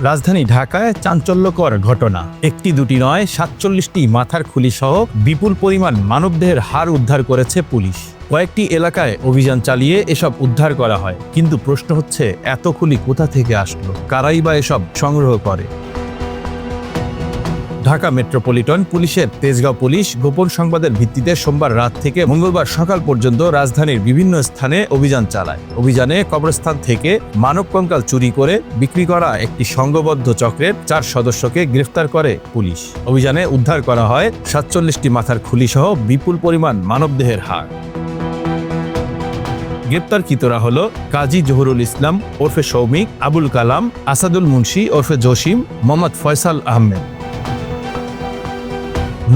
রাজধানী ঢাকায় চাঞ্চল্যকর ঘটনা। একটি দুটি নয়, ৪৭টি মাথার খুলি সহ বিপুল পরিমাণ মানবদেহের হাড় উদ্ধার করেছে পুলিশ। কয়েকটি এলাকায় অভিযান চালিয়ে এসব উদ্ধার করা হয়, কিন্তু প্রশ্ন হচ্ছে এত খুলি কোথা থেকে আসলো, কারাই বা এসব সংগ্রহ করে? ঢাকা মেট্রোপলিটন পুলিশের তেজগাঁও পুলিশ গোপন সংবাদের ভিত্তিতে সোমবার রাত থেকে মঙ্গলবার সকাল পর্যন্ত রাজধানীর বিভিন্ন স্থানে অভিযান চালায়। অভিযানে কবরস্থান থেকে মানব কঙ্কাল চুরি করে বিক্রি করা একটি সংঘবদ্ধ চক্রের 4 সদস্যকে গ্রেফতার করে পুলিশ। অভিযানে উদ্ধার করা হয় ৪৭টি মাথার খুলি সহ বিপুল পরিমাণ মানবদেহের হাড়। গ্রেপ্তারকৃতরা হল কাজী জহুরুল ইসলাম ওরফে সৌমিক, আবুল কালাম, আসাদুল মুন্সি ওরফে জসিম, মোহাম্মদ ফয়সাল আহমেদ।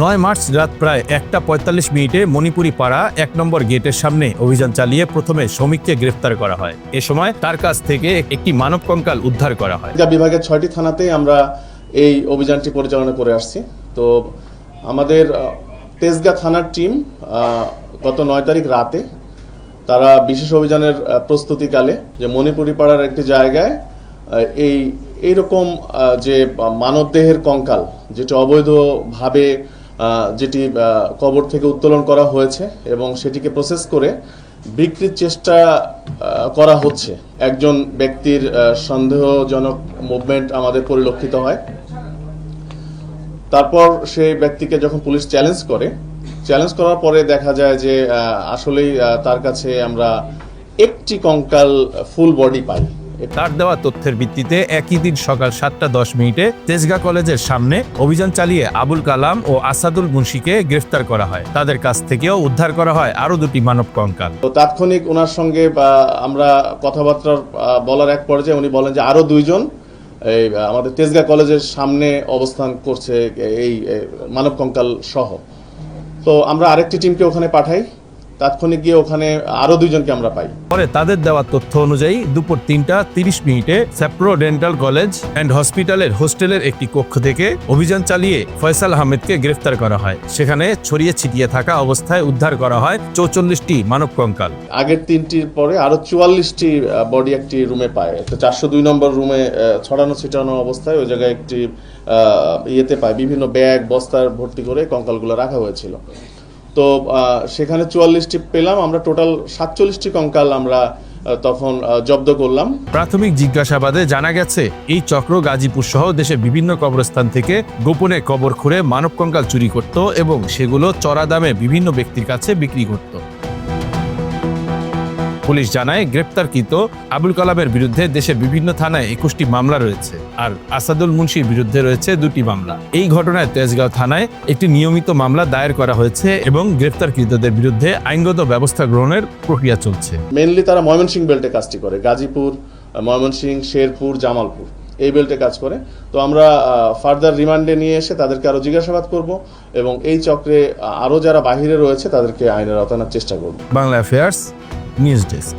9 মার্চ রাত প্রায় 1:45 মণিপুরি পাড়া 1 নম্বর গেটের সামনে অভিযান চালিয়ে প্রথমে শ্রমিককে গ্রেফতার করা হয়। এ সময় তার কাছ থেকে একটি মানব কঙ্কাল উদ্ধার করা হয়। বিভাগের 6টি থানাতেই আমরা এই অভিযানটি পরিচালনা করে আসছি। তো আমাদের তেজগাঁ থানার টিম গত 9 তারিখ রাতে তারা বিশেষ অভিযানের প্রস্তুতিকালে যে মণিপুরি পাড়ার একটি জায়গায় এইরকম যে মানবদেহের কঙ্কাল যেটি অবৈধভাবে যেটি কবর থেকে উত্তোলন করা হয়েছে এবং সেটিকে প্রসেস করে বিক্রির চেষ্টা করা হচ্ছে। একজন ব্যক্তির সন্দেহজনক মুভমেন্ট আমাদের পরিলক্ষিত হয়। তারপর সেই ব্যক্তিকে যখন পুলিশ চ্যালেঞ্জ করার পরে দেখা যায় যে আসলেই তার কাছে আমরা একটি কঙ্কাল ফুল বডি পাই। তার দেওয়া তথ্যের ভিত্তিতে একই দিন সকাল 7:10 তেজগাঁ কলেজের সামনে অভিযান চালিয়ে আবুল কালাম ও আসাদুল মুন্সিকে গ্রেফতার করা হয়। তাদের কাছ থেকেও উদ্ধার করা হয় আরো 2টি মানব কঙ্কাল। তো তাৎক্ষণিক ওনার সঙ্গে আমরা কথাবার্তা বলার এক পর্যায়ে উনি বলেন যে আরো 2 জন আমাদের তেজগাঁ কলেজের সামনে অবস্থান করছে এই মানব কঙ্কাল সহ। তো আমরা আরেকটি টিমকে ওখানে পাঠাই। তাৎক্ষণিক গিয়ে ওখানে আরো 2 জনকে আমরা পাই। পরে তাদের দেওয়া তথ্য অনুযায়ী দুপুর 3:30 স্যাপ্রো ডেন্টাল কলেজ অ্যান্ড হসপিটালের হোস্টেলের একটি কক্ষ থেকে অভিযান চালিয়ে ফয়সাল আহমেদকে গ্রেফতার করা হয়। সেখানে ছড়িয়ে ছিটিয়ে থাকা অবস্থায় উদ্ধার করা হয় 44টি মানব কঙ্কাল। আগের 3টির পরে আরো 44টি বডি একটি রুমে পায়। 402 নম্বর রুমে ছড়ানো ছিটানো অবস্থায় ওই জায়গায় একটি ইয়েতে পায়, বিভিন্ন ব্যাগ বস্তার ভর্তি করে কঙ্কালগুলো রাখা হয়েছিল। তো সেখানে 44টি পেলাম, আমরা টোটাল 47টি কঙ্কাল আমরা তখন জব্দ করলাম। প্রাথমিক জিজ্ঞাসাবাদে জানা গেছে এই চক্র গাজীপুর সহ দেশের বিভিন্ন কবরস্থান থেকে গোপনে কবর খুঁড়ে মানব কঙ্কাল চুরি করত এবং সেগুলো চড়া দামে বিভিন্ন ব্যক্তির কাছে বিক্রি করত। পুলিশ জানায় গ্রেপ্তারকৃত আবুল কালামের বিরুদ্ধে দেশের বিভিন্ন থানায় 21টি মামলা রয়েছে, আর আসাদুল মুন্সির বিরুদ্ধে রয়েছে 2টি মামলা। এই ঘটনায় তেজগাঁও থানায় একটি নিয়মিত মামলা দায়ের করা হয়েছে এবং গ্রেপ্তারকৃতদের বিরুদ্ধে আইনগত ব্যবস্থা গ্রহণের প্রক্রিয়া চলছে। মেইনলি তারা ময়মনসিংহ বেল্টে কাজটি করে, গাজীপুর, ময়মনসিংহ, শেরপুর, জামালপুর এই বেল্টে কাজ করে। তো আমরা ফার্দার রিমান্ডে নিয়ে এসে তাদেরকে আরো জিজ্ঞাসাবাদ করব এবং এই চক্রে আরো যারা বাহিরে রয়েছে তাদেরকে আইনের আওতায় আনার চেষ্টা করব। Bangla affairs news desk.